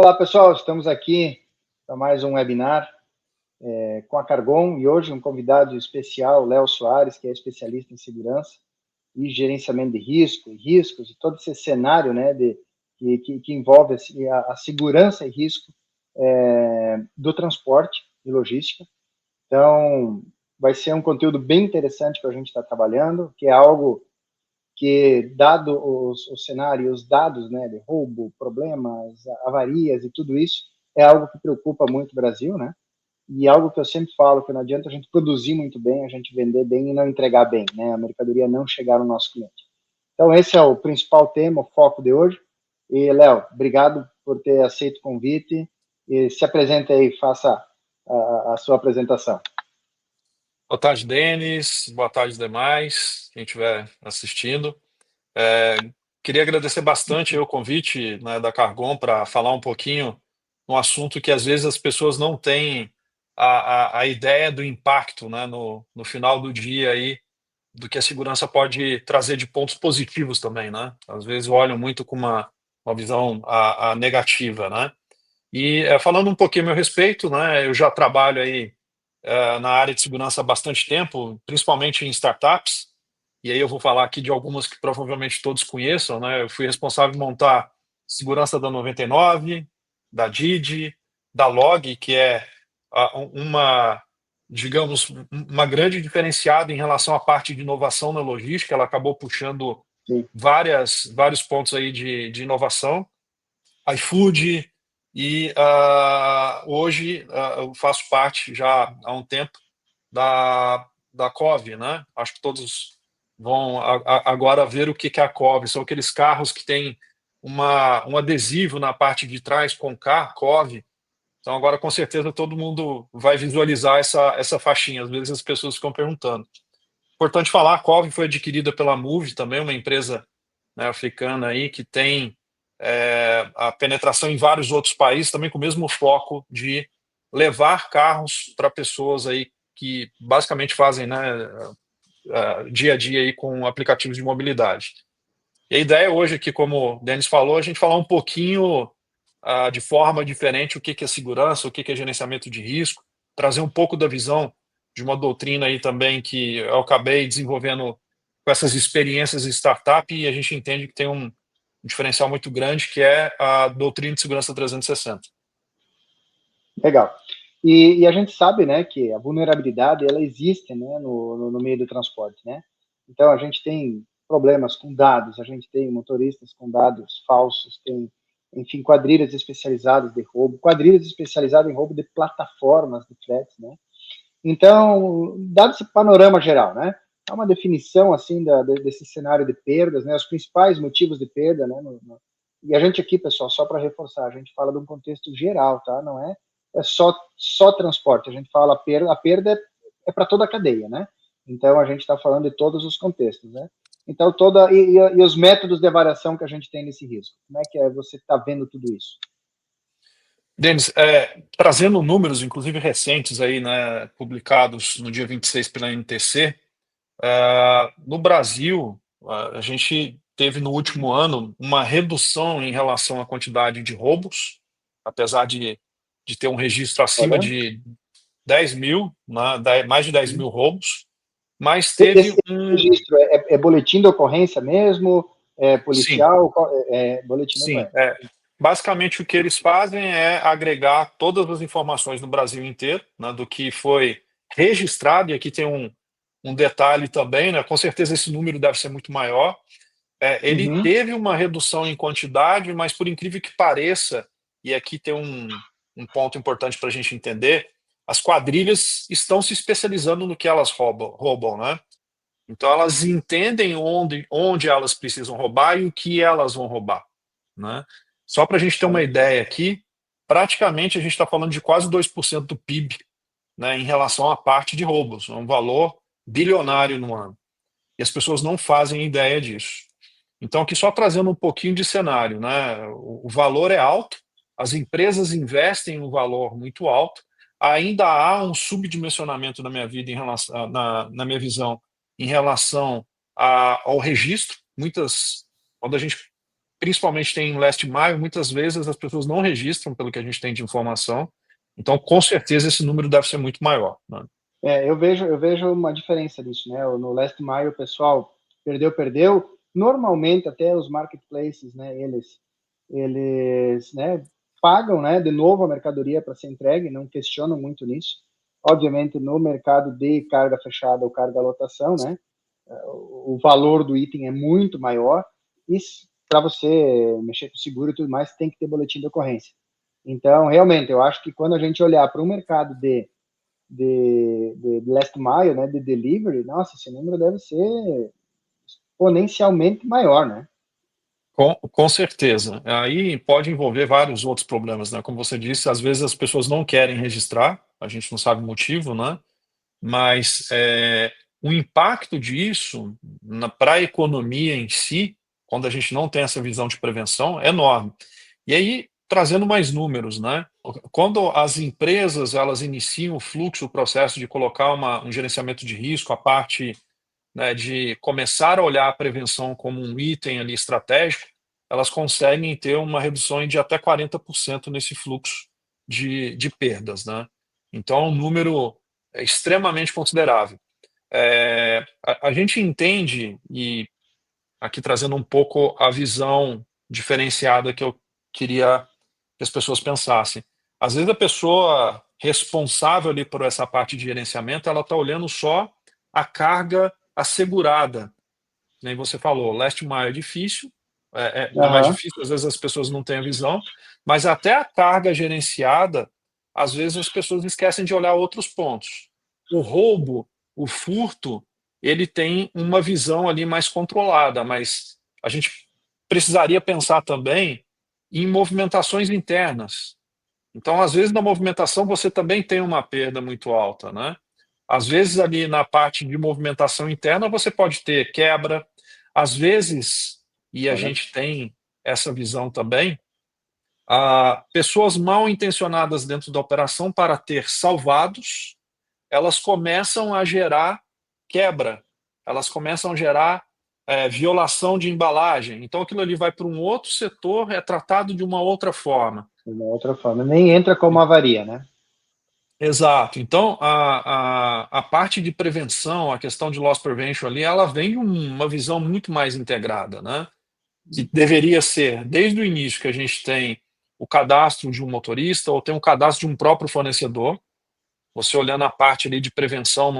Olá, pessoal, estamos aqui para mais um webinar com a Cargon e hoje um convidado especial, Léo Soares, que é especialista em segurança e gerenciamento de riscos e todo esse cenário, né, que envolve a segurança e risco do transporte e logística. Então, vai ser um conteúdo bem interessante para a gente estar trabalhando, que é algo que, dado o cenário, os dados, né, de roubo, problemas, avarias e tudo isso, é algo que preocupa muito o Brasil, né? E algo que eu sempre falo, que não adianta a gente produzir muito bem, a gente vender bem e não entregar bem, né? A mercadoria não chegar no nosso cliente. Então, esse é o principal tema, o foco de hoje. E, Léo, obrigado por ter aceito o convite. E se apresente aí, faça a sua apresentação. Boa tarde, Denis. Boa tarde, demais, quem estiver assistindo. Queria agradecer bastante o convite, né, da Cargon para falar um pouquinho um assunto que às vezes as pessoas não têm a ideia do impacto, né, no final do dia aí, do que a segurança pode trazer de pontos positivos também, né? Às vezes olham muito com uma visão a negativa, né? E falando um pouquinho a meu respeito, né, eu já trabalho aí na área de segurança há bastante tempo, principalmente em startups, e aí eu vou falar aqui de algumas que provavelmente todos conheçam, né? Eu fui responsável por montar segurança da 99, da Didi, da Log, que é uma, digamos, uma grande diferenciada em relação à parte de inovação na logística. Ela acabou puxando Sim. vários pontos aí de inovação. iFood, e hoje eu faço parte já há um tempo da COV, né? Acho que todos vão agora ver o que é a COV. São aqueles carros que têm um adesivo na parte de trás com COV. Então agora com certeza todo mundo vai visualizar essa faixinha. Às vezes as pessoas ficam perguntando. Importante falar, a COV foi adquirida pela Move, também uma empresa, né, africana aí que tem a penetração em vários outros países, também com o mesmo foco de levar carros para pessoas aí que basicamente fazem, né, dia a dia aí com aplicativos de mobilidade. E a ideia hoje aqui, como o Denis falou, a gente falar um pouquinho de forma diferente o que é segurança, o que é gerenciamento de risco, trazer um pouco da visão de uma doutrina aí também que eu acabei desenvolvendo com essas experiências em startup, e a gente entende que tem um diferencial muito grande, que é a doutrina de segurança 360. Legal. E a gente sabe, né, que a vulnerabilidade, ela existe, né, no meio do transporte, né? Então, a gente tem problemas com dados, a gente tem motoristas com dados falsos, tem, enfim, quadrilhas especializadas de roubo, quadrilhas especializadas em roubo de plataformas de frete, né? Então, dado esse panorama geral, né, há uma definição, assim, desse cenário de perdas, né, os principais motivos de perda, né, e a gente aqui, pessoal, só para reforçar, a gente fala de um contexto geral, tá? Não é só transporte, a gente fala a perda é para toda a cadeia, né? Então, a gente está falando de todos os contextos, né? Então, e os métodos de avaliação que a gente tem nesse risco. Como é que você está vendo tudo isso? Denis, trazendo números, inclusive recentes, aí, né, publicados no dia 26 pela NTC, no Brasil, a gente teve no último ano uma redução em relação à quantidade de roubos, apesar de ter um registro acima Olha, de 10 mil, né, mais de 10 mil roubos, mas teve esse registro é boletim de ocorrência mesmo? É Sim, policial? Boletim de sim. ocorrência. Basicamente, o que eles fazem é agregar todas as informações no Brasil inteiro, né, do que foi registrado, e aqui tem um detalhe também, né, com certeza esse número deve ser muito maior. Ele Uhum. teve uma redução em quantidade, mas por incrível que pareça, e aqui tem um ponto importante para a gente entender, as quadrilhas estão se especializando no que elas roubam, né? Então elas entendem onde elas precisam roubar e o que elas vão roubar, né? Só para a gente ter uma Olha só. ideia aqui, praticamente a gente está falando de quase 2% do PIB, né, em relação à parte de roubos, é um valor bilionário no ano. E as pessoas não fazem ideia disso. Então, aqui só trazendo um pouquinho de cenário, né? O valor é alto, as empresas investem um valor muito alto, ainda há um subdimensionamento na minha vida, na minha visão, em relação ao registro. Quando a gente principalmente tem em last mile, muitas vezes as pessoas não registram pelo que a gente tem de informação, então com certeza esse número deve ser muito maior, né? Eu vejo uma diferença disso, né? No last mile o pessoal perdeu. Normalmente até os marketplaces, né? Eles, né? Pagam, né? De novo a mercadoria para ser entregue, não questionam muito nisso. Obviamente no mercado de carga fechada ou carga lotação, né? O valor do item é muito maior e para você mexer com seguro e tudo mais tem que ter boletim de ocorrência. Então realmente eu acho que quando a gente olhar para um mercado de last mile, né, de delivery, nossa, esse número deve ser exponencialmente maior, né? Com certeza. Aí pode envolver vários outros problemas, né? Como você disse, às vezes as pessoas não querem registrar, a gente não sabe o motivo, né? Mas o impacto disso para a economia em si, quando a gente não tem essa visão de prevenção, é enorme. E aí, trazendo mais números, né? Quando as empresas elas iniciam o fluxo, o processo de colocar um gerenciamento de risco, a parte, né, de começar a olhar a prevenção como um item ali estratégico, elas conseguem ter uma redução de até 40% nesse fluxo de perdas, né? Então, é um número extremamente considerável. A gente entende, e aqui trazendo um pouco a visão diferenciada que eu queria que as pessoas pensassem. Às vezes a pessoa responsável ali por essa parte de gerenciamento, ela está olhando só a carga assegurada. Nem você falou, last mile é difícil, é mais Aham. difícil, às vezes as pessoas não têm a visão, mas até a carga gerenciada, às vezes as pessoas esquecem de olhar outros pontos. O roubo, o furto, ele tem uma visão ali mais controlada, mas a gente precisaria pensar também em movimentações internas. Então, às vezes, na movimentação, você também tem uma perda muito alta, né? Às vezes, ali na parte de movimentação interna, você pode ter quebra. Às vezes, e a Olha, gente tem essa visão também, pessoas mal intencionadas dentro da operação, para ter salvados, elas começam a gerar quebra, elas começam a gerar violação de embalagem. Então, aquilo ali vai para um outro setor, é tratado de uma outra forma. de uma outra forma. Nem entra como avaria, né? Exato. Então, a parte de prevenção, a questão de loss prevention ali, ela vem de uma visão muito mais integrada, né? Que deveria ser, desde o início, que a gente tem o cadastro de um motorista ou tem um cadastro de um próprio fornecedor, você olhando a parte ali de prevenção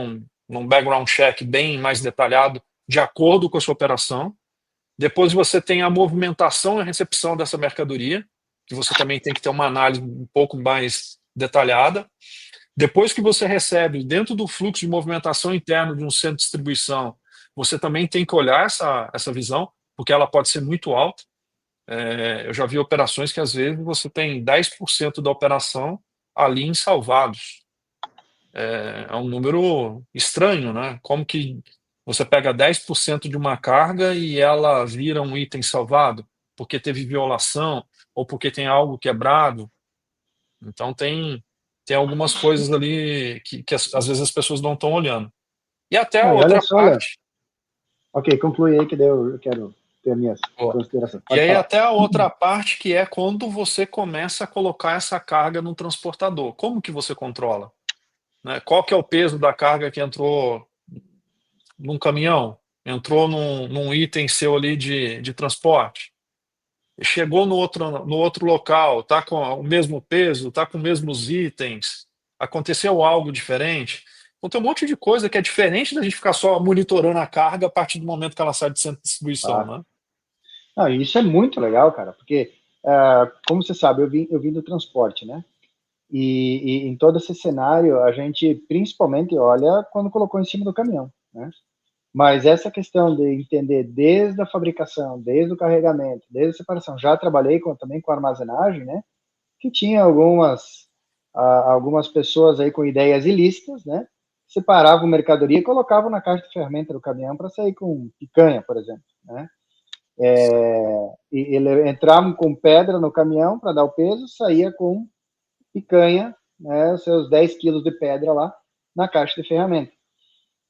num background check bem mais detalhado, de acordo com a sua operação. Depois você tem a movimentação e a recepção dessa mercadoria, que você também tem que ter uma análise um pouco mais detalhada. Depois que você recebe, dentro do fluxo de movimentação interno de um centro de distribuição, você também tem que olhar essa visão, porque ela pode ser muito alta. Eu já vi operações que, às vezes, você tem 10% da operação ali em salvados. É um número estranho, né? Como que você pega 10% de uma carga e ela vira um item salvado? Porque teve violação ou porque tem algo quebrado? Então tem algumas coisas ali que às vezes as pessoas não estão olhando. E até a Não, e olha outra só, Léo. parte, Ok, conclui aí que daí eu quero ter minhas ó, considerações. e Pode aí falar. até a outra parte que é quando você começa a colocar essa carga no transportador. Como que você controla? Né? Qual que é o peso da carga que entrou num caminhão? Entrou num item seu ali de transporte? Chegou no outro local, está com o mesmo peso, está com os mesmos itens, aconteceu algo diferente. Então tem um monte de coisa que é diferente da gente ficar só monitorando a carga a partir do momento que ela sai de centro de distribuição, Tá. né? Não, e isso é muito legal, cara, porque, como você sabe, eu vim do transporte, né? E em todo esse cenário, a gente principalmente olha quando colocou em cima do caminhão, né? Mas essa questão de entender desde a fabricação, desde o carregamento, desde a separação, já trabalhei também com armazenagem, né? Que tinha algumas pessoas aí com ideias ilícitas, né? Separavam mercadoria e colocavam na caixa de ferramenta do caminhão para sair com picanha, por exemplo, né? E ele entravam com pedra no caminhão para dar o peso, saía com picanha, né? Os seus 10 quilos de pedra lá na caixa de ferramenta.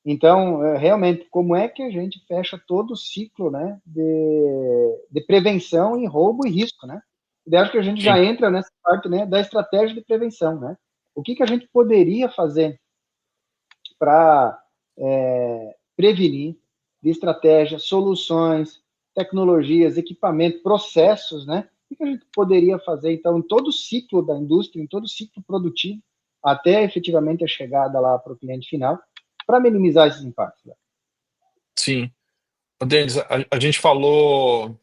Então, realmente, como é que a gente fecha todo o ciclo, né, de de prevenção em roubo e risco, né? E acho que a gente já entra nessa parte, né, da estratégia de prevenção, né? O que a gente poderia fazer para prevenir de estratégia, soluções, tecnologias, equipamento, processos, né? O que a gente poderia fazer, então, em todo o ciclo da indústria, em todo o ciclo produtivo, até efetivamente a chegada lá para o cliente final, para minimizar esses impactos? Né? Sim. Denis, a gente falou,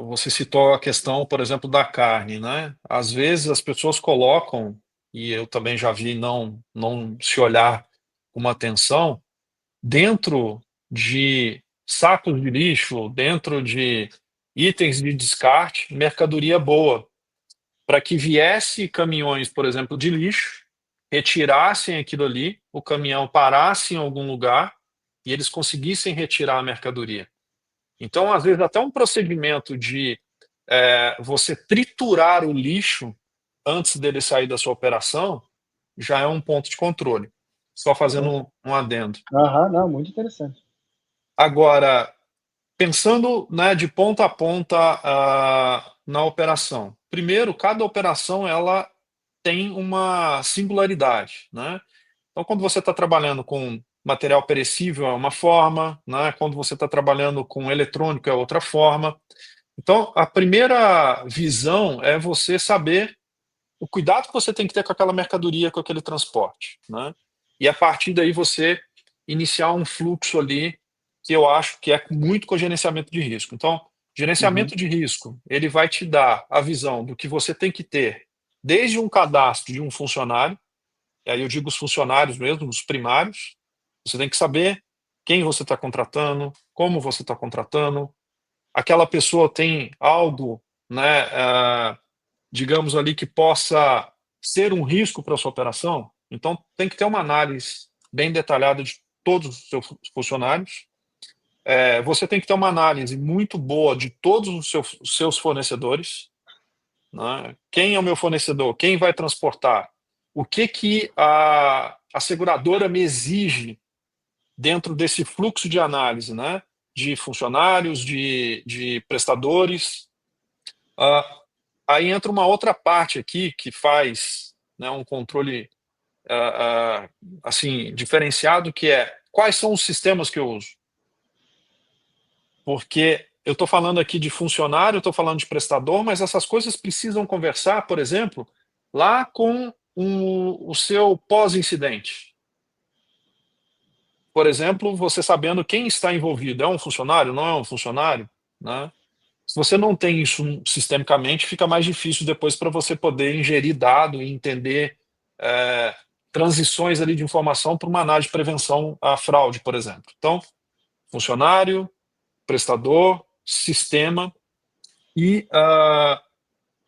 você citou a questão, por exemplo, da carne, né? Às vezes as pessoas colocam, e eu também já vi não se olhar com uma atenção, dentro de sacos de lixo, dentro de itens de descarte, mercadoria boa, para que viesse caminhões, por exemplo, de lixo, retirassem aquilo ali, o caminhão parasse em algum lugar e eles conseguissem retirar a mercadoria. Então, às vezes, até um procedimento de você triturar o lixo antes dele sair da sua operação já é um ponto de controle. Só fazendo um adendo. Não, muito interessante. Agora, pensando, né, de ponta a ponta na operação. Primeiro, cada operação ela tem uma singularidade, né? Então, quando você está trabalhando com material perecível é uma forma, né? Quando você está trabalhando com eletrônico é outra forma. Então, a primeira visão é você saber o cuidado que você tem que ter com aquela mercadoria, com aquele transporte, né? E a partir daí você iniciar um fluxo ali que eu acho que é muito com gerenciamento de risco. Então, gerenciamento de risco, ele vai te dar a visão do que você tem que ter desde um cadastro de um funcionário, e aí eu digo os funcionários mesmo, os primários, você tem que saber quem você está contratando, como você está contratando, aquela pessoa tem algo, né, digamos ali, que possa ser um risco para a sua operação, então tem que ter uma análise bem detalhada de todos os seus funcionários. Você tem que ter uma análise muito boa de todos os seus fornecedores, né? Quem é o meu fornecedor? Quem vai transportar? O que a seguradora me exige dentro desse fluxo de análise, né? De funcionários, de prestadores. Aí entra uma outra parte aqui que faz, né, um controle assim diferenciado, que é quais são os sistemas que eu uso. Porque eu estou falando aqui de funcionário, estou falando de prestador, mas essas coisas precisam conversar, por exemplo, lá com o seu pós-incidente. Por exemplo, você sabendo quem está envolvido, é um funcionário, não é um funcionário, né? Se você não tem isso sistemicamente, fica mais difícil depois para você poder ingerir dado e entender é, transições ali de informação para uma análise de prevenção à fraude, por exemplo. Então, funcionário, prestador, sistema e,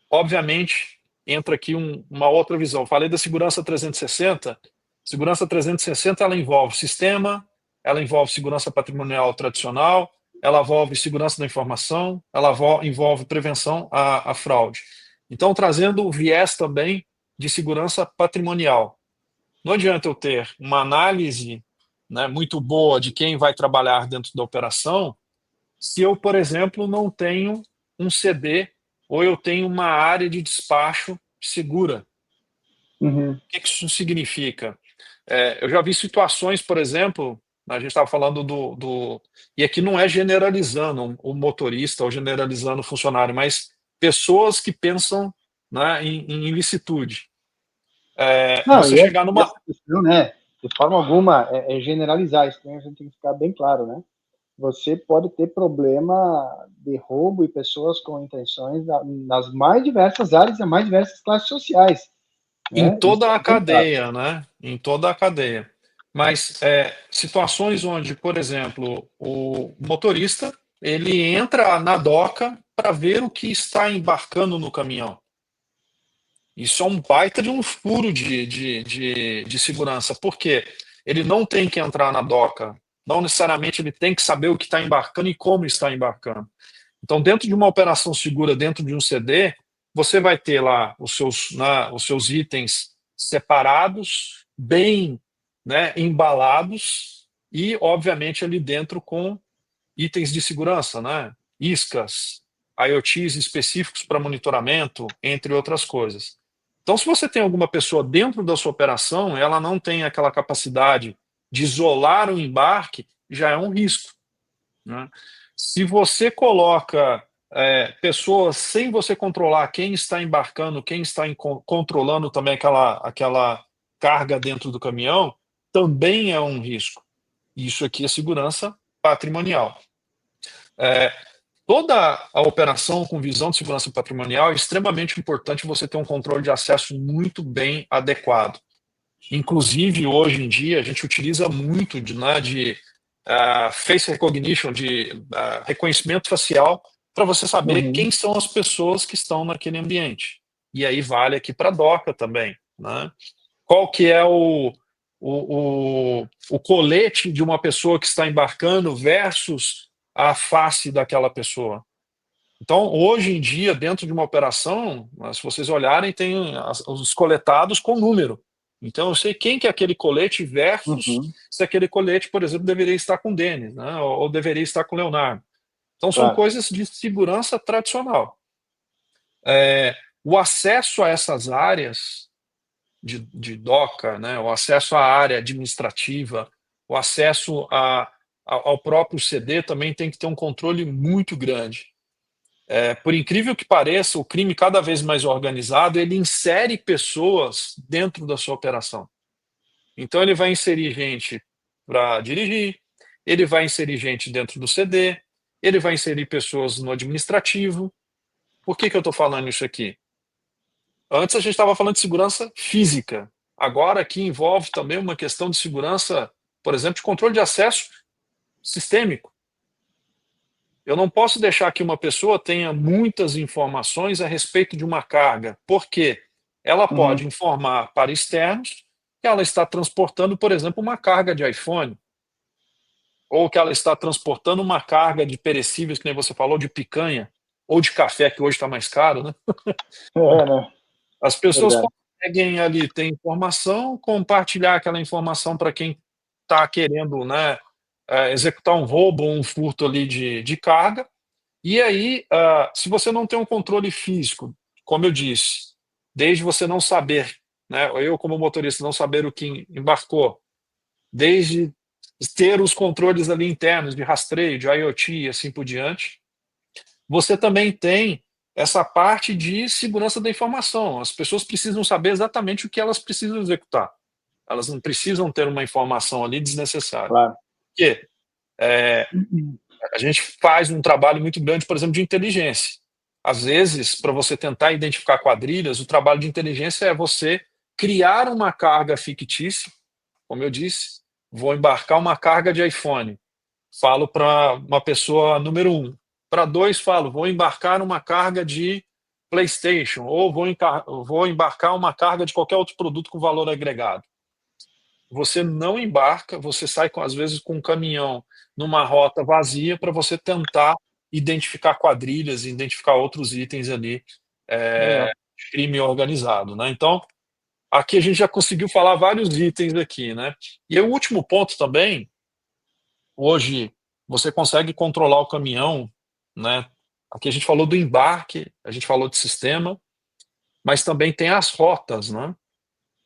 obviamente, entra aqui uma outra visão. Falei da segurança 360. Segurança 360 ela envolve sistema, ela envolve segurança patrimonial tradicional, ela envolve segurança da informação, ela envolve prevenção à fraude. Então, trazendo o viés também de segurança patrimonial. Não adianta eu ter uma análise, né, muito boa de quem vai trabalhar dentro da operação se eu, por exemplo, não tenho um CD ou eu tenho uma área de despacho segura. O que isso significa? Eu já vi situações, por exemplo, a gente estava falando e aqui não é generalizando o motorista ou generalizando o funcionário, mas pessoas que pensam, né, em ilicitude. Não, Você chegar e numa. essa questão, né, de forma alguma, é generalizar isso, né, a gente tem que ficar bem claro, né? Você pode ter problema de roubo e pessoas com intenções nas mais diversas áreas e mais diversas classes sociais, Em né? Isso toda a é bem claro. cadeia, né? Em toda a cadeia. Mas situações onde, por exemplo, o motorista ele entra na doca para ver o que está embarcando no caminhão. Isso é um baita de um furo de segurança, porque ele não tem que entrar na doca, não necessariamente ele tem que saber o que está embarcando e como está embarcando. Então, dentro de uma operação segura, dentro de um CD, você vai ter lá os seus itens separados, bem, né, embalados e, obviamente, ali dentro com itens de segurança, né? Iscas, IoTs específicos para monitoramento, entre outras coisas. Então, se você tem alguma pessoa dentro da sua operação, ela não tem aquela capacidade de isolar o embarque, já é um risco, né? Se você coloca pessoas sem você controlar quem está embarcando, quem está controlando também aquela carga dentro do caminhão, também é um risco. Isso aqui é segurança patrimonial. Toda a operação com visão de segurança patrimonial é extremamente importante você ter um controle de acesso muito bem adequado. Inclusive, hoje em dia, a gente utiliza muito de face recognition, de reconhecimento facial, para você saber quem são as pessoas que estão naquele ambiente. E aí vale aqui para a DOCA também, né? Qual que é o colete de uma pessoa que está embarcando versus a face daquela pessoa. Então, hoje em dia, dentro de uma operação, se vocês olharem, tem os coletados com número. Então, eu sei quem que é aquele colete versus se aquele colete, por exemplo, deveria estar com o Denis, né, ou deveria estar com o Leonardo. Então, são coisas de segurança tradicional. O acesso a essas áreas de DOCA, né, o acesso à área administrativa, o acesso ao próprio CD também tem que ter um controle muito grande. Por incrível que pareça, o crime cada vez mais organizado, ele insere pessoas dentro da sua operação. Então ele vai inserir gente para dirigir, ele vai inserir gente dentro do CD, ele vai inserir pessoas no administrativo. Por que eu estou falando isso aqui? Antes a gente estava falando de segurança física. Agora aqui envolve também uma questão de segurança, por exemplo, de controle de acesso sistêmico. Eu não posso deixar que uma pessoa tenha muitas informações a respeito de uma carga, porque ela pode informar para externos que ela está transportando, por exemplo, uma carga de iPhone, ou que ela está transportando uma carga de perecíveis, que nem você falou, de picanha, ou de café, que hoje está mais caro, né? Né? As pessoas conseguem ali ter informação, compartilhar aquela informação para quem está querendo, né, executar um roubo ou um furto ali de carga. E aí, se você não tem um controle físico, como eu disse, desde você não saber, né, eu como motorista não saber o que embarcou, desde ter os controles ali internos de rastreio, de IoT e assim por diante, você também tem essa parte de segurança da informação. As pessoas precisam saber exatamente o que elas precisam executar. Elas não precisam ter uma informação ali desnecessária. Claro. Porque a gente faz um trabalho muito grande, por exemplo, de inteligência. Às vezes, para você tentar identificar quadrilhas, o trabalho de inteligência é você criar uma carga fictícia. Como eu disse, vou embarcar uma carga de iPhone. Falo para uma pessoa número 1. Para 2, falo, vou embarcar uma carga de PlayStation, ou vou embarcar uma carga de qualquer outro produto com valor agregado. Você não embarca, você sai, às vezes, com um caminhão numa rota vazia para você tentar identificar quadrilhas, identificar outros itens ali de crime organizado, né? Então, aqui a gente já conseguiu falar vários itens aqui, né? E aí, o último ponto também, hoje você consegue controlar o caminhão, né? Aqui a gente falou do embarque, a gente falou de sistema, mas também tem as rotas, né?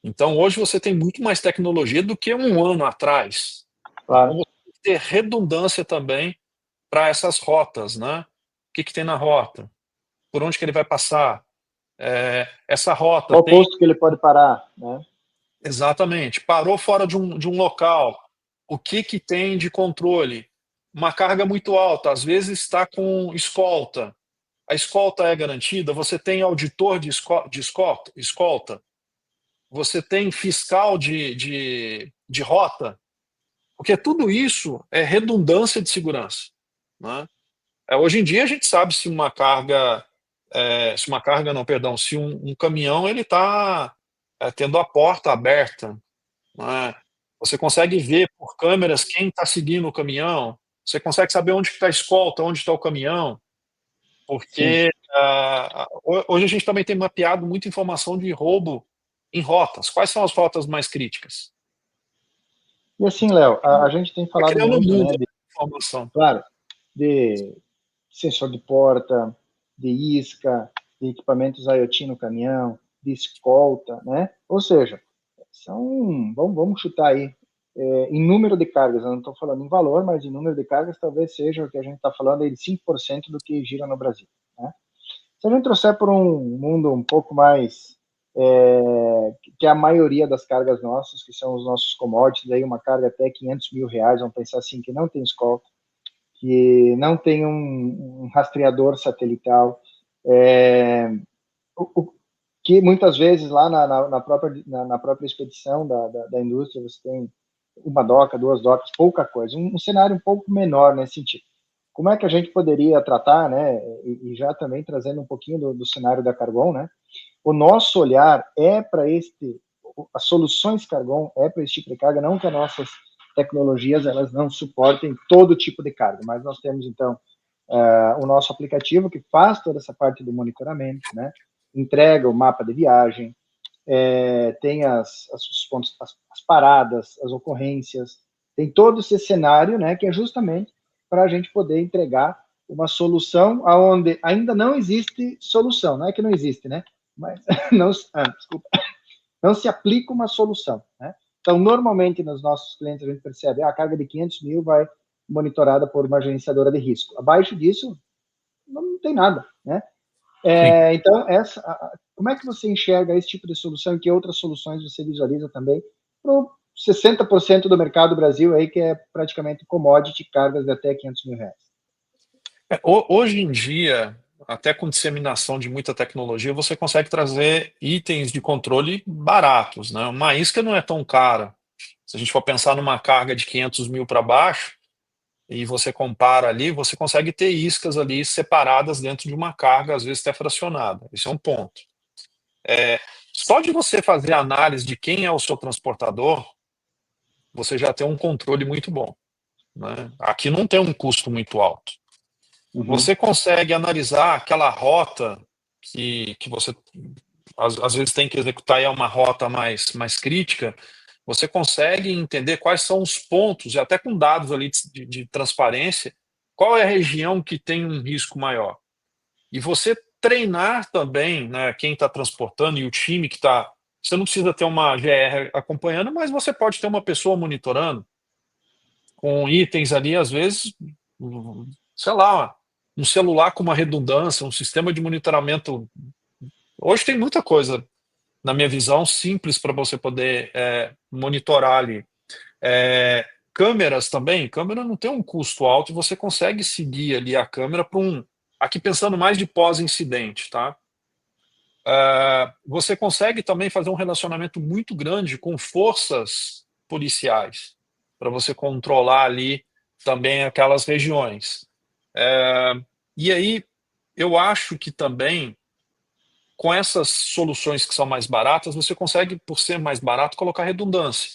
Então hoje você tem muito mais tecnologia do que um ano atrás. Claro. Então você tem que ter redundância também para essas rotas, né? O que tem na rota? Por onde que ele vai passar? Essa rota Qual tem... posto que ele pode parar, né? Exatamente. Parou fora de um local. O que tem de controle? Uma carga muito alta, às vezes está com escolta. A escolta é garantida? Você tem auditor de escolta? Você tem fiscal de rota? Porque tudo isso é redundância de segurança, né? Hoje em dia a gente sabe se uma carga, não, perdão, se um caminhão ele está tendo a porta aberta, né? Você consegue ver por câmeras quem está seguindo o caminhão, você consegue saber onde está a escolta, onde está o caminhão, porque hoje a gente também tem mapeado muita informação de roubo em rotas. Quais são as rotas mais críticas? E assim, Léo, a gente tem Está falado criando um muito, mundo né, de informação. claro, de sensor de porta, de isca, de equipamentos IoT no caminhão, de escolta, né? Ou seja, vamos chutar aí, em número de cargas, eu não estou falando em valor, mas em número de cargas talvez seja o que a gente está falando aí de 5% do que gira no Brasil, né? Se a gente trouxer para um mundo um pouco mais, que é a maioria das cargas nossas, que são os nossos commodities, aí uma carga até R$ 500 mil, vamos pensar assim, que não tem escolta, que não tem um rastreador satelital, que muitas vezes lá na própria expedição da indústria você tem uma doca, duas docas, pouca coisa, um cenário um pouco menor nesse sentido. Como é que a gente poderia tratar, né, e já também trazendo um pouquinho do cenário da Cargon, né, o nosso olhar é para as soluções Cargon é para esse tipo de carga, não que as nossas tecnologias elas não suportem todo tipo de carga, mas nós temos então o nosso aplicativo que faz toda essa parte do monitoramento, né, entrega o mapa de viagem, tem os pontos, as paradas, as ocorrências, tem todo esse cenário, né, que é justamente para a gente poder entregar uma solução aonde ainda não existe solução, não é que não existe, né, mas desculpa, não se aplica uma solução, né? Então, normalmente, nos nossos clientes, a gente percebe a carga de 500 mil vai monitorada por uma gerenciadora de risco. Abaixo disso, não tem nada, né? Então, como é que você enxerga esse tipo de solução e que outras soluções você visualiza também para 60% do mercado do Brasil aí, que é praticamente commodity, cargas de até R$ 500 mil? Hoje em dia, até com disseminação de muita tecnologia, você consegue trazer itens de controle baratos, né? Uma isca não é tão cara. Se a gente for pensar numa carga de 500 mil para baixo, e você compara ali, você consegue ter iscas ali separadas dentro de uma carga, às vezes até fracionada. Esse é um ponto. Só de você fazer a análise de quem é o seu transportador, você já tem um controle muito bom, né? Aqui não tem um custo muito alto. Uhum. Você consegue analisar aquela rota que você às vezes tem que executar e é uma rota mais crítica, você consegue entender quais são os pontos, e até com dados ali de transparência, qual é a região que tem um risco maior. E você treinar também, né, quem está transportando e o time que está. Você não precisa ter uma GR acompanhando, mas você pode ter uma pessoa monitorando, com itens ali, às vezes, sei lá, um celular com uma redundância, um sistema de monitoramento. Hoje tem muita coisa, na minha visão, simples para você poder monitorar ali. Câmeras também, câmera não tem um custo alto e você consegue seguir ali a câmera para aqui pensando mais de pós-incidente, tá? Você consegue também fazer um relacionamento muito grande com forças policiais, para você controlar ali também aquelas regiões. E aí, eu acho que também, com essas soluções que são mais baratas, você consegue, por ser mais barato, colocar redundância.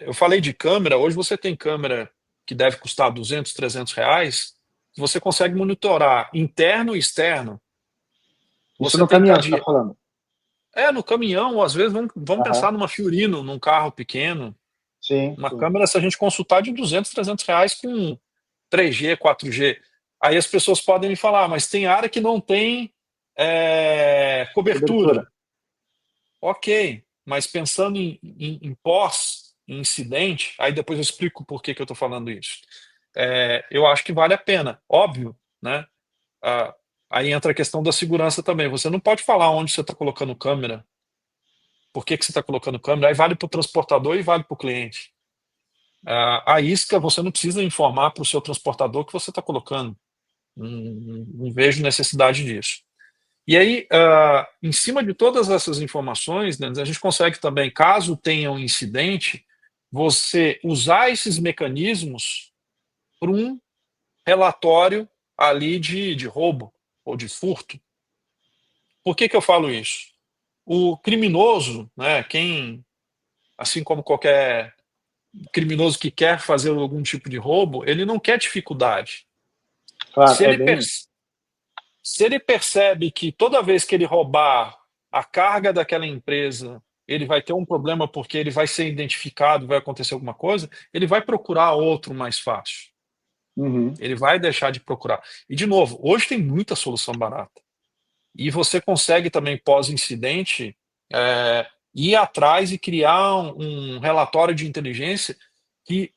Eu falei de câmera, hoje você tem câmera que deve custar R$ 200, R$ 300, você consegue monitorar interno e externo. Isso Você no tem caminhão, você está cadeia. falando? No caminhão, ou às vezes vamos Aham. pensar numa Fiorino, num carro pequeno. Sim, Uma sim. câmera, se a gente consultar, de R$ 200, R$ 300 com 3G, 4G. Aí as pessoas podem me falar, mas tem área que não tem Cobertura. cobertura. Ok, mas pensando em pós-incidente, aí depois eu explico por que eu estou falando isso. Eu acho que vale a pena, óbvio, né? Ah, aí entra a questão da segurança também. Você não pode falar onde você está colocando câmera, por que você está colocando câmera, aí vale para o transportador e vale para o cliente. A isca, você não precisa informar para o seu transportador que você está colocando. Não vejo necessidade disso. E aí, em cima de todas essas informações, né, a gente consegue também, caso tenha um incidente, você usar esses mecanismos para um relatório ali de roubo ou de furto. Por que eu falo isso? O criminoso, né, assim como qualquer criminoso que quer fazer algum tipo de roubo, ele não quer dificuldade. Claro, Se é ele, bem isso. se ele percebe que toda vez que ele roubar a carga daquela empresa, ele vai ter um problema porque ele vai ser identificado, vai acontecer alguma coisa, ele vai procurar outro mais fácil. Uhum. Ele vai deixar de procurar. E, de novo, hoje tem muita solução barata. E você consegue também, pós-incidente, ir atrás e criar um relatório de inteligência que,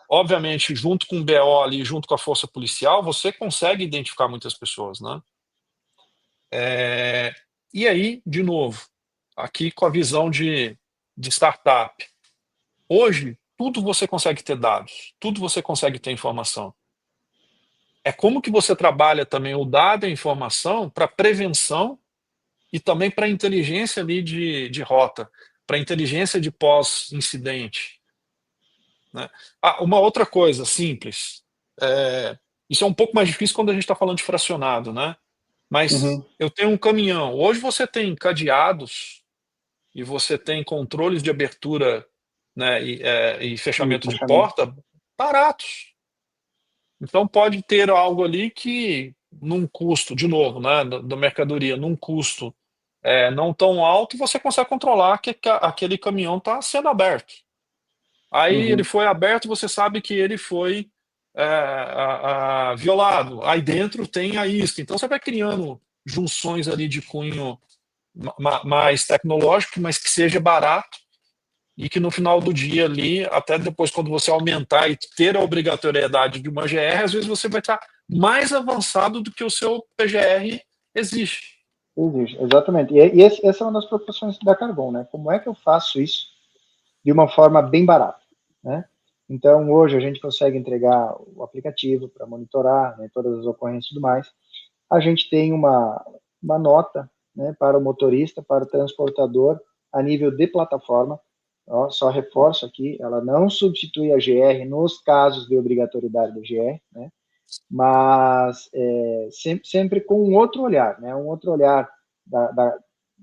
obviamente, junto com o BO ali, junto com a força policial, você consegue identificar muitas pessoas, né? E aí, de novo, aqui com a visão de startup. Hoje, tudo você consegue ter dados, tudo você consegue ter informação. É como que você trabalha também o dado e a informação para prevenção e também para inteligência ali de rota, para inteligência de pós-incidente, né? Uma outra coisa simples, isso é um pouco mais difícil quando a gente está falando de fracionado, né? Mas Uhum. eu tenho um caminhão. Hoje você tem cadeados e você tem controles de abertura, né, e E fechamento de fechamento. porta baratos. Então pode ter algo ali que, num custo, de novo, né, da mercadoria, num custo não tão alto, você consegue controlar que aquele caminhão está sendo aberto. Aí ele Uhum. foi aberto, você sabe que ele foi violado. Aí dentro tem a isca. Então você vai criando junções ali de cunho mais tecnológico, mas que seja barato e que no final do dia ali, até depois quando você aumentar e ter a obrigatoriedade de uma GR, às vezes você vai estar mais avançado do que o seu PGR existe. Existe, exatamente. E essa é uma das preocupações da Carbon, né? Como é que eu faço isso de uma forma bem barata, né? Então, hoje a gente consegue entregar o aplicativo para monitorar, né, todas as ocorrências e tudo mais. A gente tem uma nota, né, para o motorista, para o transportador, a nível de plataforma. Ó, só reforço aqui, ela não substitui a GR nos casos de obrigatoriedade da GR, né? Mas sempre com um outro olhar, né? Um outro olhar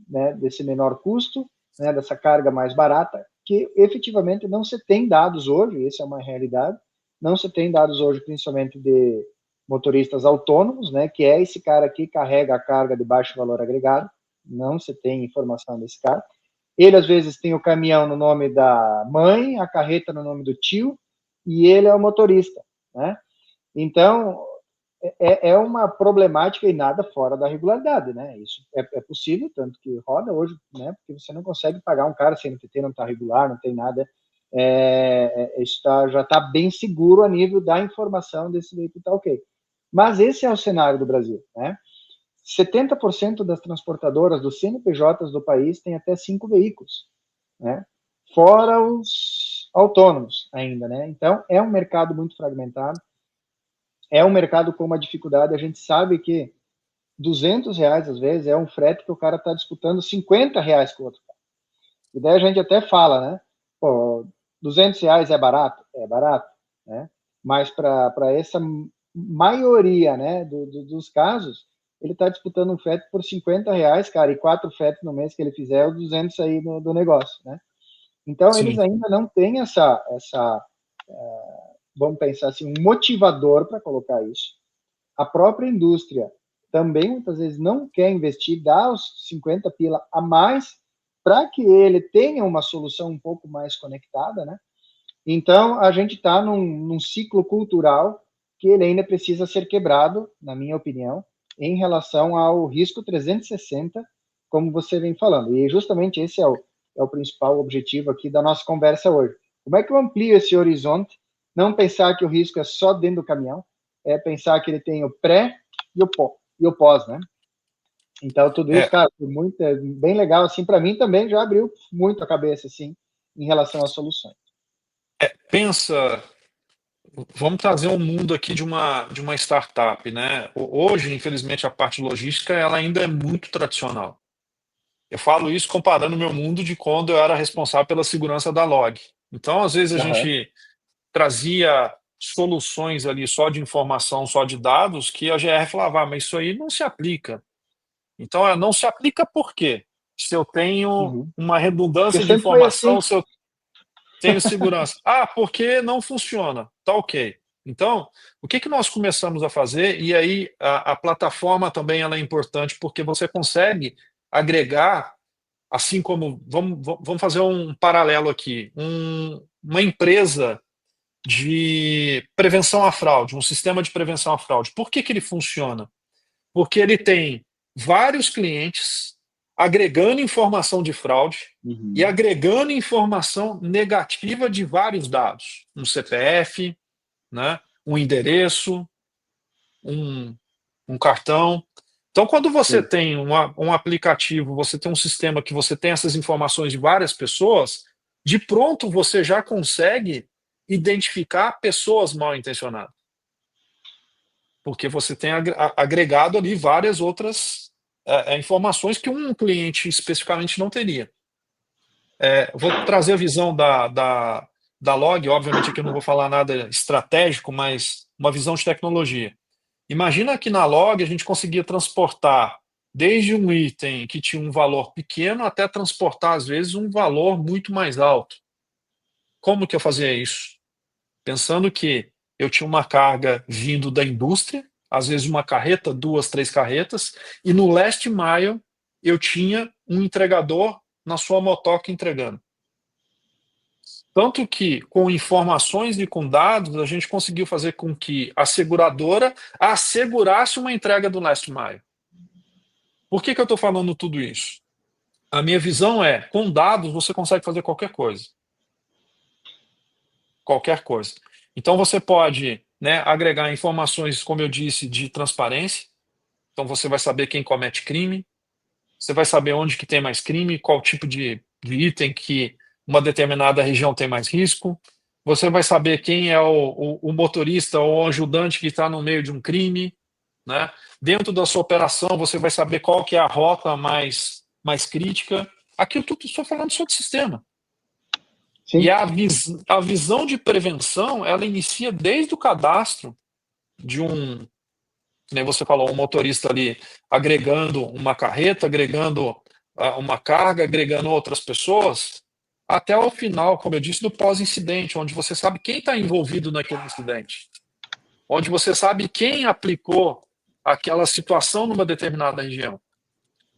né, desse menor custo, né, dessa carga mais barata, que efetivamente não se tem dados hoje, essa é uma realidade, não se tem dados hoje, principalmente de motoristas autônomos, né, que é esse cara que carrega a carga de baixo valor agregado, não se tem informação desse cara. Ele, às vezes, tem o caminhão no nome da mãe, a carreta no nome do tio, e ele é o motorista, né? Então, é uma problemática e nada fora da regularidade, né? Isso é possível, tanto que roda hoje, né? Porque você não consegue pagar um cara sem NTT, não está regular, não tem nada. Isso já está bem seguro a nível da informação desse veículo, tá ok. Mas esse é o cenário do Brasil, né? 70% das transportadoras dos CNPJs do país têm até 5 veículos, né? Fora os autônomos ainda, né? Então, é um mercado muito fragmentado, é um mercado com uma dificuldade, a gente sabe que R$ 200, às vezes, é um frete que o cara está disputando R$ 50 com o outro cara. E daí a gente até fala, né? Pô, R$ 200 é barato? É barato, né? Mas para essa maioria, né, dos casos, ele está disputando um frete por R$ 50, cara, e 4 fretes no mês que ele fizer, os 200 aí do negócio, né? Então, eles Sim. ainda não têm vamos pensar assim, um motivador para colocar isso. A própria indústria também muitas vezes não quer investir, dar os 50 pila a mais para que ele tenha uma solução um pouco mais conectada, né? Então, a gente está num ciclo cultural que ele ainda precisa ser quebrado, na minha opinião, em relação ao risco 360, como você vem falando. E justamente esse é o principal objetivo aqui da nossa conversa hoje. Como é que eu amplio esse horizonte? Não pensar que o risco é só dentro do caminhão, é pensar que ele tem o pré e o pós, né? Então, tudo isso, É, cara, bem legal, assim, para mim também já abriu muito a cabeça, assim, em relação às soluções. pensa, vamos trazer um mundo aqui de uma startup, né? Hoje, infelizmente, a parte logística ela ainda é muito tradicional. Eu falo isso comparando o meu mundo de quando eu era responsável pela segurança da log. Então, às vezes, a Aham. gente trazia soluções ali só de informação, só de dados, que a GR falava, mas isso aí não se aplica. Então, não se aplica por quê? Se eu tenho Uhum. uma Porque redundância de sempre foi informação, assim. se eu tenho segurança. Porque não funciona. Tá ok. Então, o que nós começamos a fazer? E aí a plataforma também ela é importante porque você consegue agregar, assim como vamos fazer um paralelo aqui, uma empresa de prevenção à fraude, um sistema de prevenção à fraude. Por que que ele funciona? Porque ele tem vários clientes agregando informação de fraude e Uhum. agregando informação negativa de vários dados. Um CPF, né, um endereço, um, um cartão. Então, quando você Sim. tem um aplicativo, você tem um sistema que você tem essas informações de várias pessoas, de pronto você já consegue identificar pessoas mal intencionadas, porque você tem agregado ali várias outras informações que um cliente especificamente não teria. Vou trazer a visão da Log, obviamente aqui eu não vou falar nada estratégico, mas uma visão de tecnologia. Imagina que na Log a gente conseguia transportar desde um item que tinha um valor pequeno até transportar, às vezes, um valor muito mais alto. Como que eu fazia isso? Pensando que eu tinha uma carga vindo da indústria, às vezes uma carreta, 2, 3 carretas, e no last mile eu tinha um entregador na sua motoca entregando. Tanto que, com informações e com dados, a gente conseguiu fazer com que a seguradora assegurasse uma entrega do last mile. Por que que eu estou falando tudo isso? A minha visão é, com dados você consegue fazer qualquer coisa. Qualquer coisa. Então você pode, né, agregar informações, como eu disse, de transparência. Então você vai saber quem comete crime, você vai saber onde que tem mais crime, qual tipo de item que uma determinada região tem mais risco. Você vai saber quem é o motorista ou o ajudante que está no meio de um crime, né? Dentro da sua operação, você vai saber qual que é a rota mais crítica. Aqui eu estou falando só de sistema. E Sim. a visão de prevenção, ela inicia desde o cadastro de um, nem você falou, um motorista ali agregando uma carreta, agregando uma carga, agregando outras pessoas, até o final, como eu disse, do pós-incidente, onde você sabe quem está envolvido naquele incidente, onde você sabe quem aplicou aquela situação numa determinada região.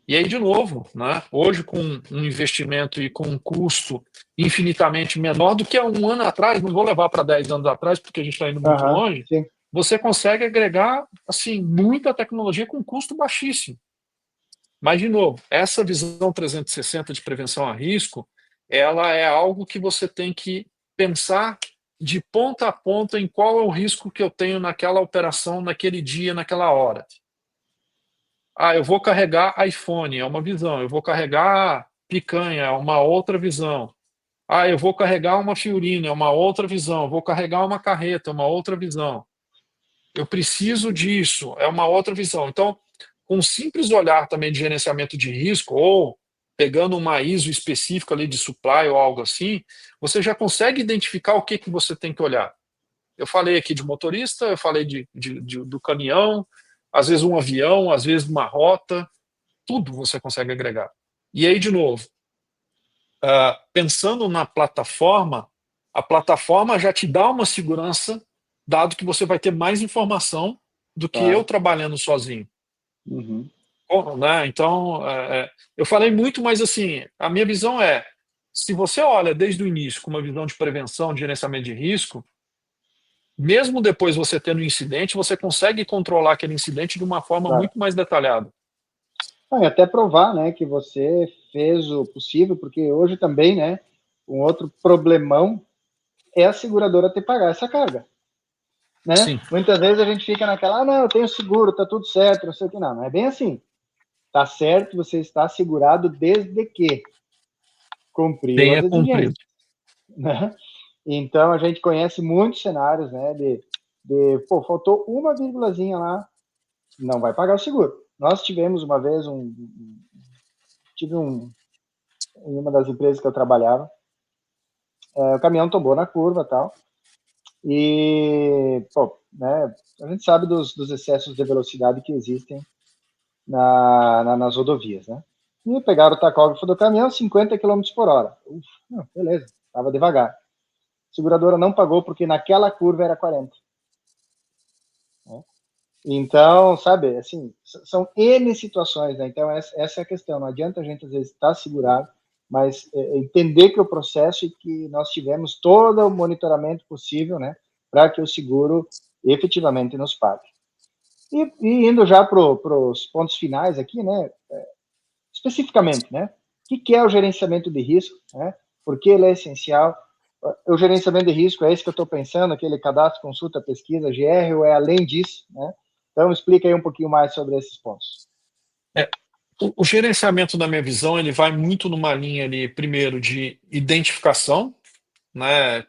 E aí, de novo, né, hoje com um investimento e com um custo infinitamente menor do que há um ano atrás, não vou levar para 10 anos atrás, porque a gente está indo muito Aham. longe, Sim. você consegue agregar assim muita tecnologia com custo baixíssimo. Mas, de novo, essa visão 360 de prevenção a risco, ela é algo que você tem que pensar de ponta a ponta em qual é o risco que eu tenho naquela operação, naquele dia, naquela hora. Eu vou carregar iPhone, é uma visão. Eu vou carregar picanha, é uma outra visão. Eu vou carregar uma Fiorina, é uma outra visão. Eu vou carregar uma carreta, é uma outra visão. Eu preciso disso, é uma outra visão. Então, com um simples olhar também de gerenciamento de risco, ou pegando uma ISO específica ali de supply ou algo assim, você já consegue identificar o que, que você tem que olhar. Eu falei aqui de motorista, eu falei do caminhão, às vezes um avião, às vezes uma rota, tudo você consegue agregar. E aí, de novo, pensando na plataforma, a plataforma já te dá uma segurança, dado que você vai ter mais informação do que eu Claro. trabalhando sozinho. Uhum. Bom, né? Então, eu falei muito, mas assim, a minha visão é, se você olha desde o início com uma visão de prevenção, de gerenciamento de risco, mesmo depois você tendo um incidente, você consegue controlar aquele incidente de uma forma Claro. muito mais detalhada. E até provar, né, que você fez o possível, porque hoje também, né, um outro problemão é a seguradora ter que pagar essa carga, né? Sim, Muitas vezes a gente fica naquela, não, eu tenho seguro, tá tudo certo, não sei o que, não é bem assim. Tá certo, você está segurado desde que cumpriu tenha as cumprido. exigências, né? Então a gente conhece muitos cenários, né, pô, faltou uma vírgulazinha lá, não vai pagar o seguro. Nós tivemos uma vez em uma das empresas que eu trabalhava, o caminhão tombou na curva e tal, e, pô, né, a gente sabe dos excessos de velocidade que existem nas rodovias, né? E pegaram o tacógrafo do caminhão, 50 km por hora. Beleza, estava devagar. A seguradora não pagou porque naquela curva era 40. Né? Então, sabe, assim, são N situações, né? Então, essa é a questão. Não adianta a gente, às vezes, estar segurado, mas entender que o processo e que nós tivemos todo o monitoramento possível, né, para que o seguro efetivamente nos pague. E indo já para os pontos finais aqui, né, especificamente, né, o que é o gerenciamento de risco, né, por que ele é essencial? O gerenciamento de risco é esse que eu estou pensando, aquele cadastro, consulta, pesquisa, GR, ou é além disso, né? Então, explica aí um pouquinho mais sobre esses pontos. O gerenciamento, na minha visão, ele vai muito numa linha ali, primeiro, de identificação, né,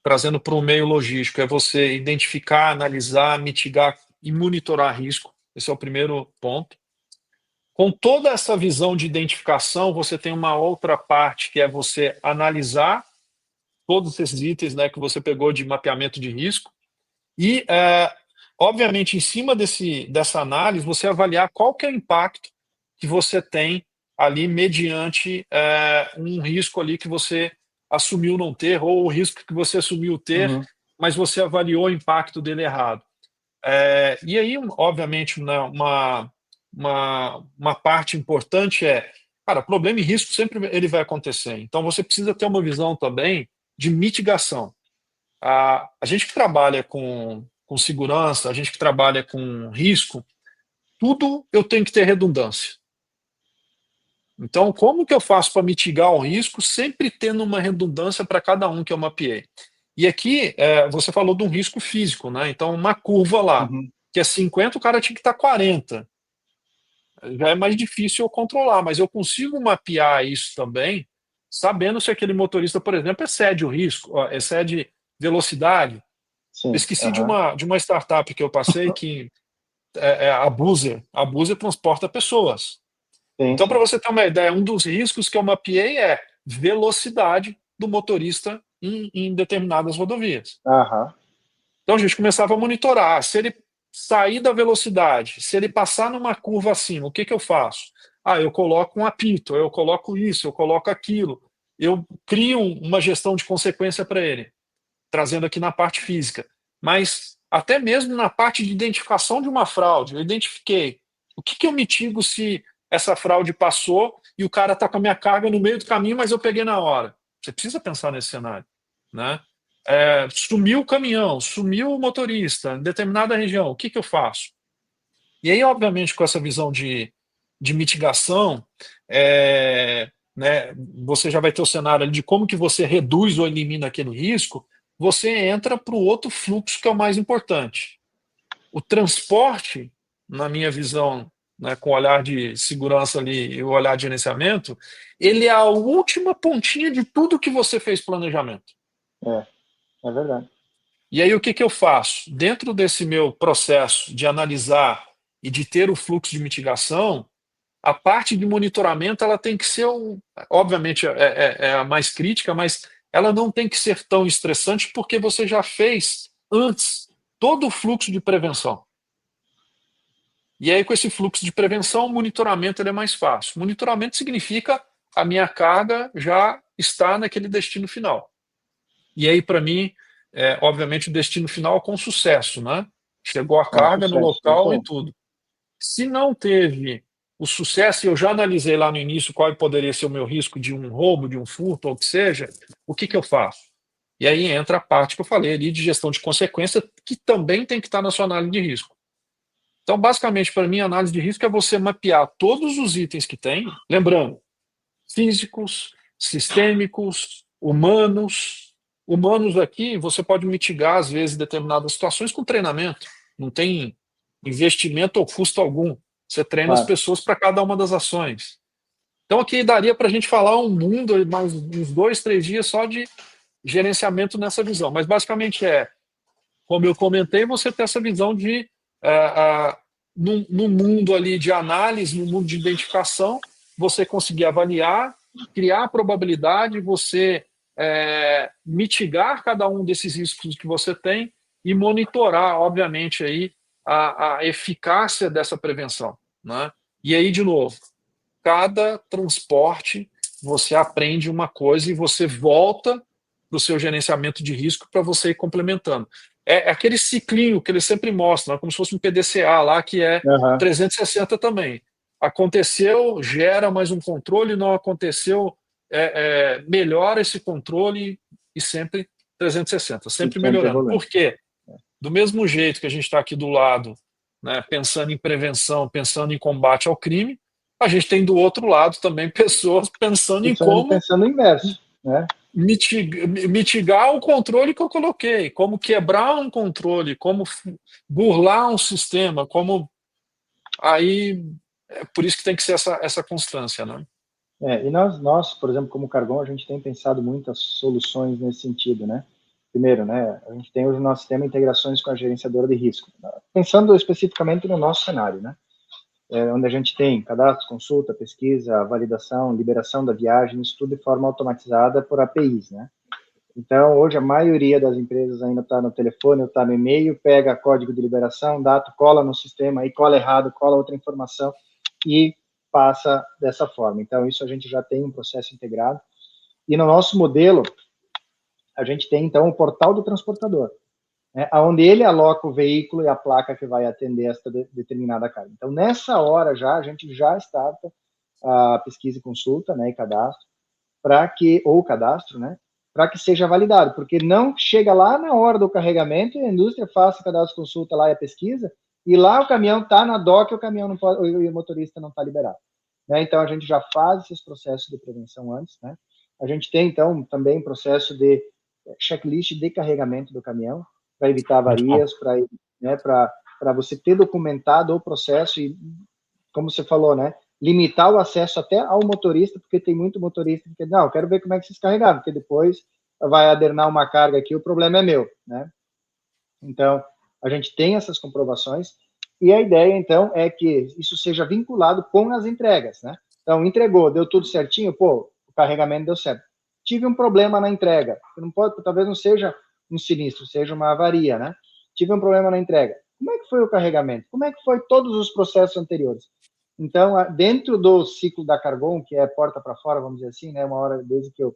trazendo para o meio logístico, é você identificar, analisar, mitigar e monitorar risco. Esse é o primeiro ponto. Com toda essa visão de identificação, você tem uma outra parte que é você analisar todos esses itens, né, que você pegou de mapeamento de risco e, obviamente, em cima dessa análise, você avaliar qual que é o impacto que você tem ali mediante um risco ali que você assumiu não ter, ou o risco que você assumiu ter, mas você avaliou o impacto dele errado. E aí, obviamente, né, uma parte importante cara, problema e risco sempre ele vai acontecer. Então, você precisa ter uma visão também de mitigação. A gente que trabalha com segurança, a gente que trabalha com risco, tudo eu tenho que ter redundância. Então, como que eu faço para mitigar o risco, sempre tendo uma redundância para cada um que eu mapeei? E aqui, você falou de um risco físico, né? Então, uma curva lá, que é 50, o cara tinha que estar 40. Já é mais difícil eu controlar, mas eu consigo mapear isso também, sabendo se aquele motorista, por exemplo, excede o risco, excede velocidade. Sim. Esqueci de uma startup que eu passei que é a Buser. A Buser transporta pessoas. Sim, Então, sim. para você ter uma ideia, um dos riscos que eu mapeei é velocidade do motorista em determinadas rodovias. Então, a gente começava a monitorar. Se ele sair da velocidade, se ele passar numa curva acima, o que que eu faço? Eu coloco um apito, eu coloco isso, eu coloco aquilo. Eu crio uma gestão de consequência para ele, trazendo aqui na parte física. Mas até mesmo na parte de identificação de uma fraude, eu identifiquei o que que eu mitigo se essa fraude passou e o cara está com a minha carga no meio do caminho, mas eu peguei na hora. Você precisa pensar nesse cenário, né? Sumiu o caminhão, sumiu o motorista em determinada região, o que que eu faço? E aí, obviamente, com essa visão de mitigação, né, você já vai ter o cenário ali de como que você reduz ou elimina aquele risco, você entra para o outro fluxo que é o mais importante. O transporte, na minha visão, né, com o olhar de segurança ali e o olhar de gerenciamento, ele é a última pontinha de tudo que você fez planejamento. É verdade. E aí o que que eu faço? Dentro desse meu processo de analisar e de ter o fluxo de mitigação, a parte de monitoramento ela tem que ser, obviamente, é a mais crítica, mas ela não tem que ser tão estressante porque você já fez antes todo o fluxo de prevenção. E aí, com esse fluxo de prevenção, o monitoramento ele é mais fácil. Monitoramento significa a minha carga já está naquele destino final. E aí, para mim, obviamente, o destino final com sucesso, né? Chegou a carga no local e tudo. Se não teve o sucesso, e eu já analisei lá no início qual poderia ser o meu risco de um roubo, de um furto, ou o que seja, o que que eu faço? E aí entra a parte que eu falei ali de gestão de consequência, que também tem que estar na sua análise de risco. Então, basicamente, para mim, a análise de risco é você mapear todos os itens que tem, lembrando, físicos, sistêmicos, humanos. Humanos aqui, você pode mitigar, às vezes, determinadas situações com treinamento. Não tem investimento ou custo algum. Você treina as pessoas para cada uma das ações. Então, aqui daria para a gente falar um mundo, mais uns 2, 3 dias só de gerenciamento nessa visão. Mas, basicamente, como eu comentei, você tem essa visão de, no mundo ali de análise, no mundo de identificação, você conseguir avaliar, criar a probabilidade, você mitigar cada um desses riscos que você tem e monitorar, obviamente, aí a eficácia dessa prevenção, né? E aí, de novo, cada transporte você aprende uma coisa e você volta para o seu gerenciamento de risco para você ir complementando. É aquele ciclinho que eles sempre mostram, como se fosse um PDCA lá, que é 360 também. Aconteceu, gera mais um controle, não aconteceu, melhora esse controle e sempre 360, E sempre sempre melhorando. evoluindo. Por quê? Do mesmo jeito que a gente está aqui do lado, né, pensando em prevenção, pensando em combate ao crime, a gente tem do outro lado também pessoas pensando em como Pensando no inverso, né? mitigar o controle que eu coloquei, como quebrar um controle, como burlar um sistema, como aí é por isso que tem que ser essa constância, né? E nós, por exemplo, como Cargon, a gente tem pensado muitas soluções nesse sentido, né? Primeiro, né, a gente tem hoje o nosso sistema de integrações com a gerenciadora de risco. Pensando especificamente no nosso cenário, né? Onde a gente tem cadastro, consulta, pesquisa, validação, liberação da viagem, isso tudo de forma automatizada por APIs, né? Então, hoje a maioria das empresas ainda está no telefone ou está no e-mail, pega código de liberação, dado, cola no sistema, aí cola errado, cola outra informação e passa dessa forma. Então, isso a gente já tem um processo integrado. E no nosso modelo, a gente tem, então, o portal do transportador, né, onde ele aloca o veículo e a placa que vai atender esta determinada carga. Então, nessa hora já, a gente já starta a pesquisa e consulta, né, e cadastro, ou cadastro, né, para que seja validado, porque não chega lá na hora do carregamento e a indústria faça o cadastro, consulta lá e a pesquisa, e lá o caminhão está na dock e o caminhão não pode, o motorista não está liberado. Né? Então, a gente já faz esses processos de prevenção antes, né? A gente tem, então, também processo de checklist de carregamento do caminhão, para evitar avarias, para você ter documentado o processo e, como você falou, né, limitar o acesso até ao motorista, porque tem muito motorista que, não, eu quero ver como é que vocês carregaram, porque depois vai adernar uma carga aqui, o problema é meu, né? Então, a gente tem essas comprovações, e a ideia, então, é que isso seja vinculado com as entregas, né? Então, entregou, deu tudo certinho, pô, o carregamento deu certo. Tive um problema na entrega, não pode, talvez não seja um sinistro, seja uma avaria, né? Tive um problema na entrega. Como é que foi o carregamento? Como é que foi todos os processos anteriores? Então, dentro do ciclo da Cargon, que é porta para fora, vamos dizer assim, né? Uma hora desde que eu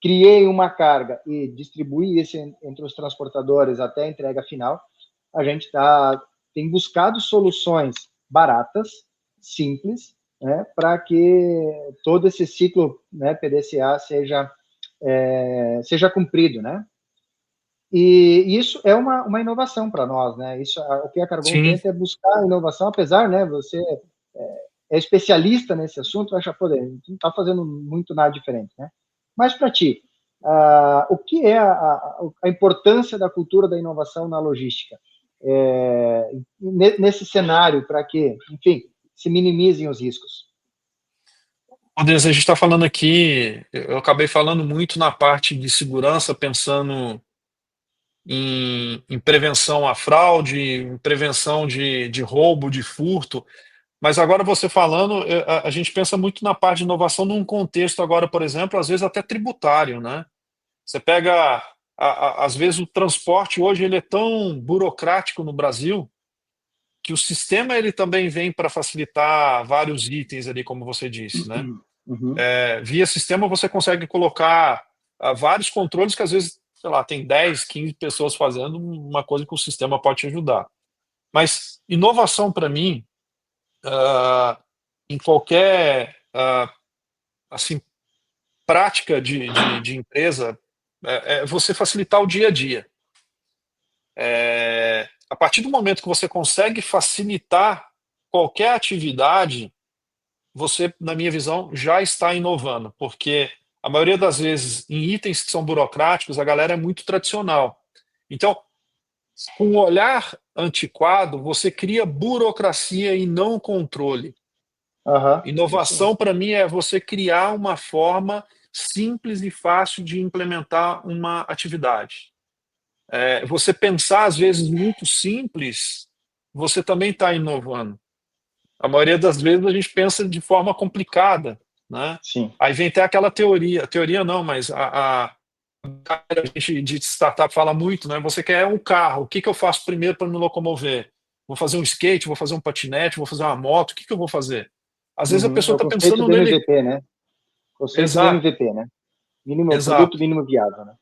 criei uma carga e distribuí isso entre os transportadores até a entrega final, a gente tem buscado soluções baratas, simples, né, para que todo esse ciclo, né, PDCA seja cumprido, né? E isso é uma inovação para nós, né? Isso, o que a Cargon Sim. tenta é buscar a inovação, apesar, né, você é especialista nesse assunto, acha, poder, não está fazendo muito nada diferente, né? Mas para ti, o que é a importância da cultura da inovação na logística? Nesse cenário, para que, enfim, se minimizem os riscos? Deus, a gente está falando aqui, eu acabei falando muito na parte de segurança, pensando em prevenção à fraude, em prevenção de roubo, de furto, mas agora você falando, a gente pensa muito na parte de inovação num contexto agora, por exemplo, às vezes até tributário, né? Você pega, às vezes o transporte hoje ele é tão burocrático no Brasil, que o sistema ele também vem para facilitar vários itens ali, como você disse, né? Uhum. Via sistema você consegue colocar vários controles que às vezes, sei lá, tem 10, 15 pessoas fazendo uma coisa que o sistema pode te ajudar. Mas inovação para mim, em qualquer assim, prática de empresa, é você facilitar o dia a dia. A partir do momento que você consegue facilitar qualquer atividade, você, na minha visão, já está inovando, porque a maioria das vezes, em itens que são burocráticos, a galera é muito tradicional. Então, com um olhar antiquado, você cria burocracia e não controle. Uhum. Inovação, para mim, é você criar uma forma simples e fácil de implementar uma atividade. Você pensar, às vezes, muito simples, você também está inovando. A maioria das vezes a gente pensa de forma complicada, né? Sim. Aí vem até aquela teoria não, mas a gente de startup fala muito, né? Você quer um carro, o que que eu faço primeiro para me locomover? Vou fazer um skate, vou fazer um patinete, vou fazer uma moto, o que que eu vou fazer? Às vezes a Uhum. É pessoa o está conceito pensando do nele. MVP, né? Conceito do Exato, MVP, né? Mínimo, produto exato, mínimo viável, né?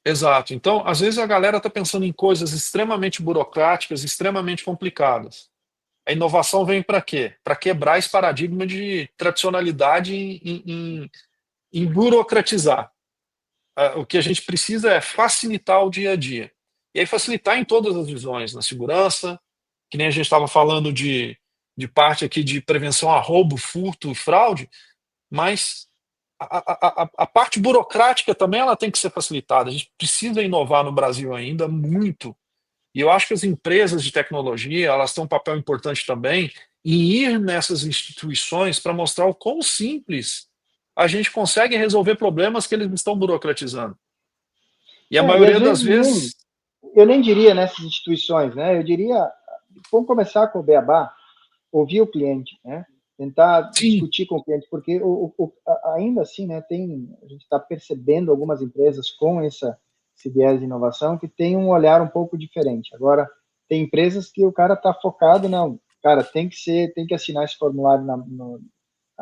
exato. Então, às vezes a galera está pensando em coisas extremamente burocráticas, extremamente complicadas. a inovação vem para quê? Para quebrar esse paradigma de tradicionalidade em burocratizar. O que a gente precisa é facilitar o dia a dia. E aí facilitar em todas as visões, na segurança, que nem a gente estava falando de parte aqui de prevenção a roubo, furto e fraude, mas a parte burocrática também ela tem que ser facilitada. A gente precisa inovar no Brasil ainda muito. E eu acho que as empresas de tecnologia elas têm um papel importante também em ir nessas instituições para mostrar o quão simples a gente consegue resolver problemas que eles estão burocratizando. E a E às maioria das vezes nem, vezes. eu nem diria nessas instituições, né? Eu diria, vamos começar com o beabá, ouvir o cliente, né? Tentar Sim, discutir com o cliente, porque ainda assim, né, a gente está percebendo algumas empresas com esse viés de inovação que tem um olhar um pouco diferente. Agora, tem empresas que o cara está focado, não, cara, tem que assinar esse formulário no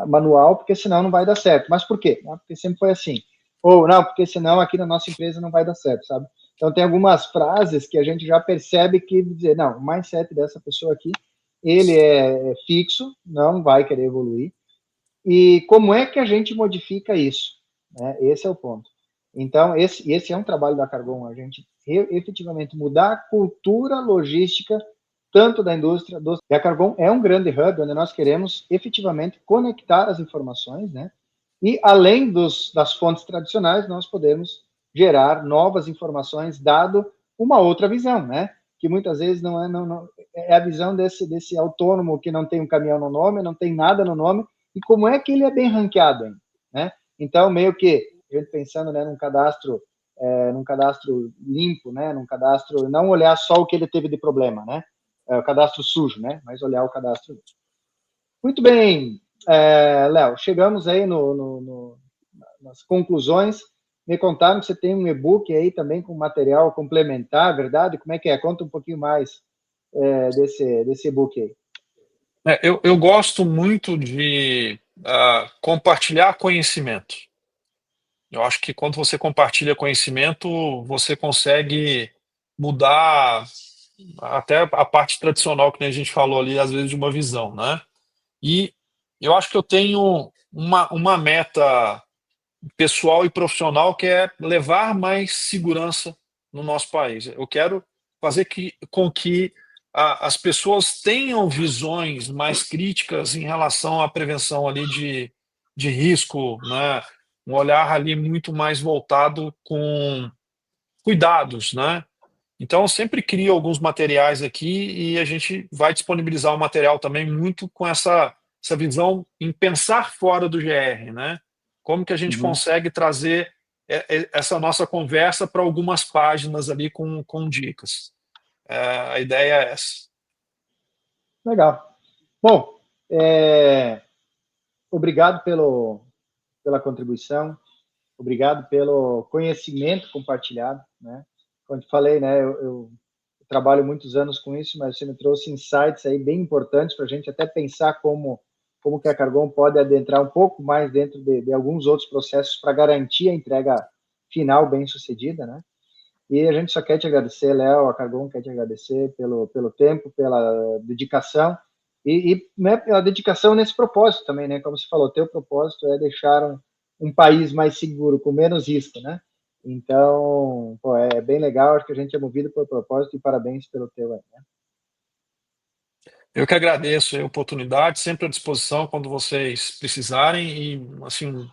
manual, porque senão não vai dar certo. Mas por quê? Não, porque sempre foi assim. Ou não, porque senão aqui na nossa empresa não vai dar certo, sabe? Então tem algumas frases que a gente já percebe que dizer, não, o mindset dessa pessoa aqui, ele é fixo, não vai querer evoluir. E como é que a gente modifica isso? Né? Esse é o ponto. Então, esse é um trabalho da Cargon, a gente efetivamente mudar a cultura logística tanto da indústria. E a Cargon é um grande hub onde nós queremos efetivamente conectar as informações, né? E além das fontes tradicionais, nós podemos gerar novas informações, dado uma outra visão, né? Que muitas vezes é a visão desse autônomo que não tem um caminhão no nome, não tem nada no nome, e como é que ele é bem ranqueado, né? Então, meio que, a gente pensando, né, num cadastro limpo, né, num cadastro, não olhar só o que ele teve de problema, né? O cadastro sujo, né? Mas olhar o cadastro. Muito bem, Léo, chegamos aí nas conclusões. Me contaram que você tem um e-book aí também com material complementar, verdade? Como é que é? Conta um pouquinho mais desse e-book aí. Eu gosto muito de compartilhar conhecimento. Eu acho que quando você compartilha conhecimento, você consegue mudar até a parte tradicional que a gente falou ali, às vezes, de uma visão, né? E eu acho que eu tenho uma meta pessoal e profissional que é levar mais segurança no nosso país. Eu quero fazer com que as pessoas tenham visões mais críticas em relação à prevenção ali de risco, né? Um olhar ali muito mais voltado com cuidados, né? Então, eu sempre crio alguns materiais aqui e a gente vai disponibilizar o material também muito com essa visão em pensar fora do GR, né? Como que a gente Uhum. consegue trazer essa nossa conversa para algumas páginas ali com dicas. A ideia é essa. Legal. Bom, obrigado pela contribuição, obrigado pelo conhecimento compartilhado, né? Como eu te falei, né, eu trabalho muitos anos com isso, mas você me trouxe insights aí bem importantes para a gente até pensar como que a Cargon pode adentrar um pouco mais dentro de alguns outros processos para garantir a entrega final bem sucedida, né? E a gente só quer te agradecer, Léo, a Cargon quer te agradecer pelo tempo, pela dedicação né, pela dedicação nesse propósito também, né? Como você falou, teu propósito é deixar um país mais seguro, com menos risco, né? Então, pô, é bem legal, acho que a gente é movido pelo propósito e parabéns pelo teu aí, né? Eu que agradeço a oportunidade, sempre à disposição quando vocês precisarem e, assim,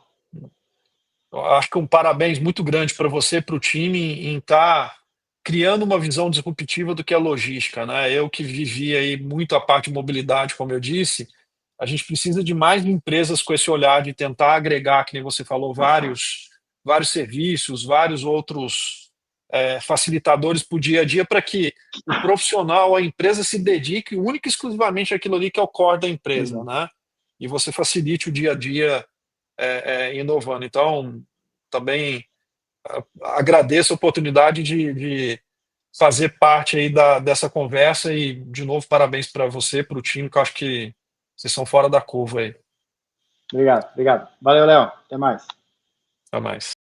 eu acho que um parabéns muito grande para você, para o time, em estar criando uma visão disruptiva do que é logística, né? Eu que vivi aí muito a parte de mobilidade, como eu disse, a gente precisa de mais empresas com esse olhar de tentar agregar, que nem você falou, vários serviços, vários outros facilitadores para o dia a dia, para que o profissional, a empresa se dedique única e exclusivamente àquilo ali que é o core da empresa, Uhum. né? E você facilite o dia a dia inovando. Então, também agradeço a oportunidade de fazer parte aí dessa conversa e, de novo, parabéns para você, para o time, que eu acho que vocês são fora da curva aí. Obrigado, obrigado. Valeu, Léo. Até mais. Até mais.